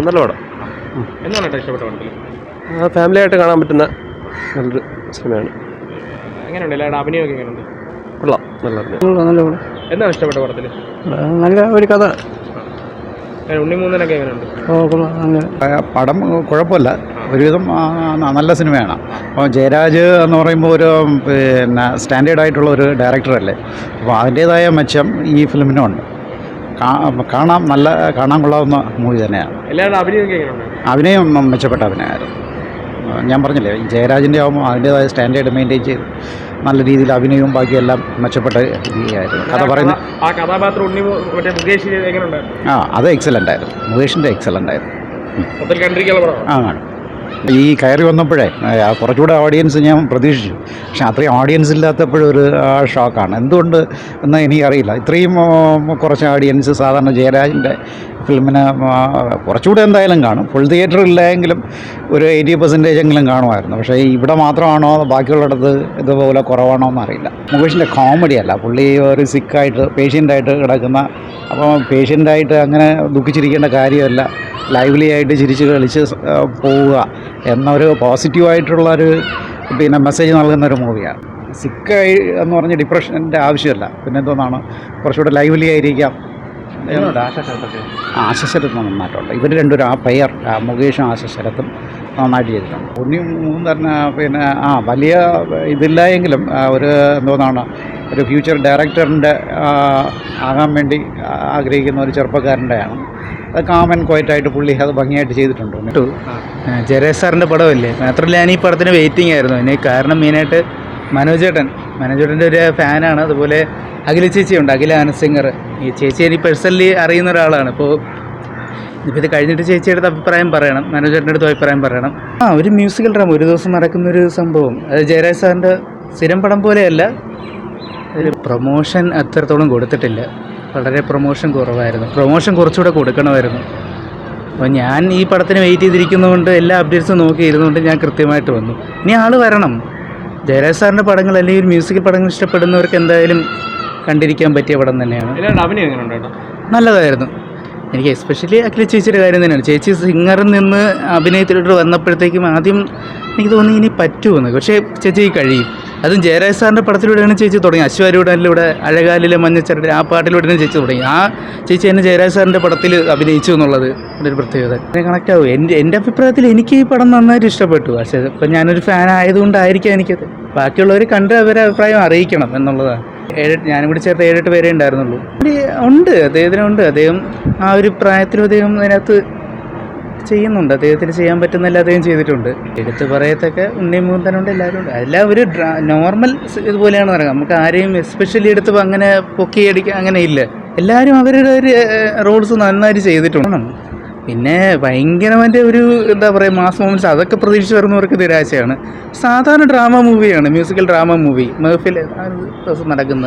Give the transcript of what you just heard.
നല്ല പടം. എന്താണ് കേട്ടോ ഇഷ്ടപ്പെട്ട പടത്തിൽ? ഫാമിലിയായിട്ട് കാണാൻ പറ്റുന്ന നല്ലൊരു സിനിമയാണ്. എങ്ങനെയുണ്ട് എല്ലാവരുടെ അഭിനയമൊക്കെ എങ്ങനെയുണ്ട്? കൊള്ളാം, നല്ല അഭിനയം. നല്ല പടം. എന്താണ് ഇഷ്ടപ്പെട്ട പടത്തിൽ? നല്ല ഒരു കഥ. ഉണ്ണിമൂന്നനൊക്കെ എങ്ങനെയുണ്ട്? പടം കുഴപ്പമില്ല, ഒരുവിധം നല്ല സിനിമയാണ്. അപ്പോൾ ജയരാജ് എന്ന് പറയുമ്പോൾ ഒരു പിന്നെ സ്റ്റാൻഡേർഡ് ആയിട്ടുള്ള ഒരു ഡയറക്ടറല്ലേ, അപ്പോൾ അതിൻ്റേതായ മെച്ചം ഈ ഫിലിമിനുണ്ട്. കാണാൻ കൊള്ളാവുന്ന മൂവി തന്നെയാണ്. എല്ലാവരുടെ അഭിനയമൊക്കെ എങ്ങനെയുണ്ട്? അഭിനയം മെച്ചപ്പെട്ട അഭിനയമായിരുന്നു. ഞാൻ പറഞ്ഞില്ലേ, ജയരാജിൻ്റെ ആകുമ്പോൾ അതിൻ്റേതായ സ്റ്റാൻഡേർഡ് മെയിൻറ്റെയിൻ ചെയ്ത് നല്ല രീതിയിൽ അഭിനയവും ബാക്കിയെല്ലാം മെച്ചപ്പെട്ട രീതിയായിരുന്നു. കഥ പറയുന്ന ആ കഥാപാത്രം മുകേഷ് എങ്ങനെയുണ്ടായിരുന്നു? അത് എക്സലൻ്റ് ആയിരുന്നു. മുകേഷിൻ്റെ എക്സലൻ്റ് ആയിരുന്നു. ആണ്. ഈ കയറി വന്നപ്പോഴേ കുറച്ചുകൂടെ ഓഡിയൻസ് ഞാൻ പ്രതീക്ഷിച്ചു, പക്ഷെ അത്രയും ഓഡിയൻസ് ഇല്ലാത്തപ്പോഴും ഒരു ഷോക്കാണ്. എന്തുകൊണ്ട് എന്ന് എനിക്കറിയില്ല. ഇത്രയും കുറച്ച് ഓഡിയൻസ് സാധാരണ ജയരാജിൻ്റെ ഫിലിമിന് കുറച്ചുകൂടെ എന്തായാലും കാണും. ഫുൾ തിയേറ്റർ ഇല്ലെങ്കിലും ഒരു 80% എങ്കിലും കാണുമായിരുന്നു. പക്ഷേ ഇവിടെ മാത്രമാണോ ബാക്കിയുള്ളിടത്ത് ഇതുപോലെ കുറവാണോ എന്നറിയില്ല. മുകേഷിൻ്റെ കോമഡി അല്ല, പുള്ളി ഒരു സിക്കായിട്ട് പേഷ്യൻ്റായിട്ട് കിടക്കുന്ന, അപ്പോൾ പേഷ്യൻ്റായിട്ട് അങ്ങനെ ദുഃഖിച്ചിരിക്കേണ്ട കാര്യമല്ല, ലൈവ്ലി ആയിട്ട് ചിരിച്ച് കളിച്ച് പോവുക എന്നൊരു പോസിറ്റീവായിട്ടുള്ളൊരു മെസ്സേജ് നൽകുന്നൊരു മൂവിയാണ്. സിക്കായി എന്ന് പറഞ്ഞ് ഡിപ്രഷൻ്റെ ആവശ്യമല്ല, പിന്നെ എന്തോന്നാണ് കുറച്ചുകൂടെ ലൈവ്ലി ആയിരിക്കാം. ആശശരത്ത് നന്നായിട്ടുണ്ട്. ഇവർ രണ്ടുപേരും ആ പെയർ, മുകേഷും ആശശരത്തും നന്നായിട്ട് ചെയ്തിട്ടുണ്ട്. പിന്നെ വലിയ ഇതില്ലായെങ്കിലും ഒരു എന്തോന്നാണ് ഒരു ഫ്യൂച്ചർ ഡയറക്ടറിൻ്റെ ആകാൻ വേണ്ടി ആഗ്രഹിക്കുന്ന ഒരു ചെറുപ്പക്കാരൻ്റെയാണ്. അത് കാമൻ ക്വയറ്റായിട്ട് പുള്ളി അത് ഭംഗിയായിട്ട് ചെയ്തിട്ടുണ്ട്. ജയരാജ് സാറിൻ്റെ പടമല്ലേ, മാത്രമല്ല ഞാൻ ഈ പടത്തിന് വെയിറ്റിംഗ് ആയിരുന്നു. അതിന് കാരണം മെയിനായിട്ട് മനോജേട്ടൻ്റെ ഒരു ഫാനാണ്. അതുപോലെ അഖില ചേച്ചിയുണ്ട്, അഖില ആനസിംഗർ. ഈ ചേച്ചി എനിക്ക് പേഴ്സണലി അറിയുന്ന ഒരാളാണ്. ഇപ്പോൾ ഇത് കഴിഞ്ഞിട്ട് ചേച്ചിയുടെ അടുത്ത് അഭിപ്രായം പറയണം, മനോജേട്ടൻ്റെ അടുത്ത് അഭിപ്രായം പറയണം. ഒരു മ്യൂസിക്കൽ ഡ്രാമ ഒരു ദിവസം നടക്കുന്നൊരു സംഭവം. അത് ജയരാജ് സാറിൻ്റെ സ്ഥിരം പടം പോലെയല്ല. ഒരു പ്രൊമോഷൻ അത്രത്തോളം കൊടുത്തിട്ടില്ല, വളരെ പ്രൊമോഷൻ കുറവായിരുന്നു. പ്രൊമോഷൻ കുറച്ചുകൂടെ കൊടുക്കണമായിരുന്നു. അപ്പോൾ ഞാൻ ഈ പടത്തിന് വെയിറ്റ് ചെയ്തിരിക്കുന്നതുകൊണ്ട് എല്ലാ അപ്ഡേറ്റ്സും നോക്കിയിരുന്നുകൊണ്ട് ഞാൻ കൃത്യമായിട്ട് വന്നു. ഇനി ആൾ വരണം. ജയരാജ് സാറിൻ്റെ പടങ്ങൾ അല്ലെങ്കിൽ മ്യൂസിക്കൽ പടങ്ങൾ ഇഷ്ടപ്പെടുന്നവർക്ക് എന്തായാലും കണ്ടിരിക്കാൻ പറ്റിയ പടം തന്നെയാണ്. നല്ലതായിരുന്നു. എനിക്ക് എസ്പെഷ്യലി അഖില ചേച്ചിയുടെ കാര്യം തന്നെയാണ്. ചേച്ചി സിംഗറിൽ നിന്ന് അഭിനയത്തിലോട്ട് വന്നപ്പോഴത്തേക്കും ആദ്യം എനിക്ക് തോന്നി ഇനി പറ്റുമെന്ന്, പക്ഷേ ചേച്ചിക്ക് കഴിയും. അതും ജയരാജ് സാറിൻ്റെ പടത്തിലൂടെയാണ് ചേച്ചി തുടങ്ങി. അശ്വാരൂഢനിലൂടെ, അഴകാലിലെ മഞ്ഞച്ചരട്, ആ പാട്ടിലൂടെയാണ് ചേച്ചി തുടങ്ങി. ആ ചേച്ചി തന്നെ ജയരാജ് സാറിൻ്റെ പടത്തിൽ അഭിനയിച്ചു എന്നുള്ളത് ഒരു പ്രത്യേകത. അതിനെ കണക്റ്റ് ആവും. എൻ്റെ അഭിപ്രായത്തിൽ എനിക്ക് ഈ പടം നന്നായിട്ട് ഇഷ്ടപ്പെട്ടു. പക്ഷേ ഇപ്പം ഞാനൊരു ഫാൻ ആയതുകൊണ്ടായിരിക്കാം എനിക്കത്. ബാക്കിയുള്ളവർ കണ്ട് അവരെ അഭിപ്രായം അറിയിക്കണം എന്നുള്ളതാണ്. ഞാനും കൂടി ചേർത്ത് 7-8 പേരേ ഉണ്ടായിരുന്നുള്ളൂ. ഉണ്ട്, അദ്ദേഹത്തിനുണ്ട്. അദ്ദേഹം ആ ഒരു പ്രായത്തിലും അദ്ദേഹം അതിനകത്ത് ചെയ്യുന്നുണ്ട്. അദ്ദേഹത്തിന് ചെയ്യാൻ പറ്റുന്നില്ല, അദ്ദേഹം ചെയ്തിട്ടുണ്ട്. എടുത്ത് പറയത്തൊക്കെ ഉണ്ണിമൂന്തനുണ്ട്, എല്ലാവരും ഉണ്ട്. എല്ലാം ഒരു നോർമൽ ഇതുപോലെയാണ് പറയുക. നമുക്ക് ആരെയും എസ്പെഷ്യലി എടുത്ത് അങ്ങനെ പൊക്കിയടിക്കുക അങ്ങനെ ഇല്ല. എല്ലാവരും അവരുടെ ഒരു റോൾസ് നന്നായിട്ട് ചെയ്തിട്ടുണ്ട്. പിന്നെ ഭയങ്കരമായിട്ട് ഒരു എന്താ പറയുക മാസ് മൊമെൻറ്റ്സ് അതൊക്കെ പ്രതീക്ഷിച്ച് വരുന്നവർക്ക് നിരാശയാണ്. സാധാരണ ഡ്രാമ മൂവിയാണ്, മ്യൂസിക്കൽ ഡ്രാമ മൂവി. മെഹഫിൽ ആ ഒരു ദിവസം നടക്കുന്ന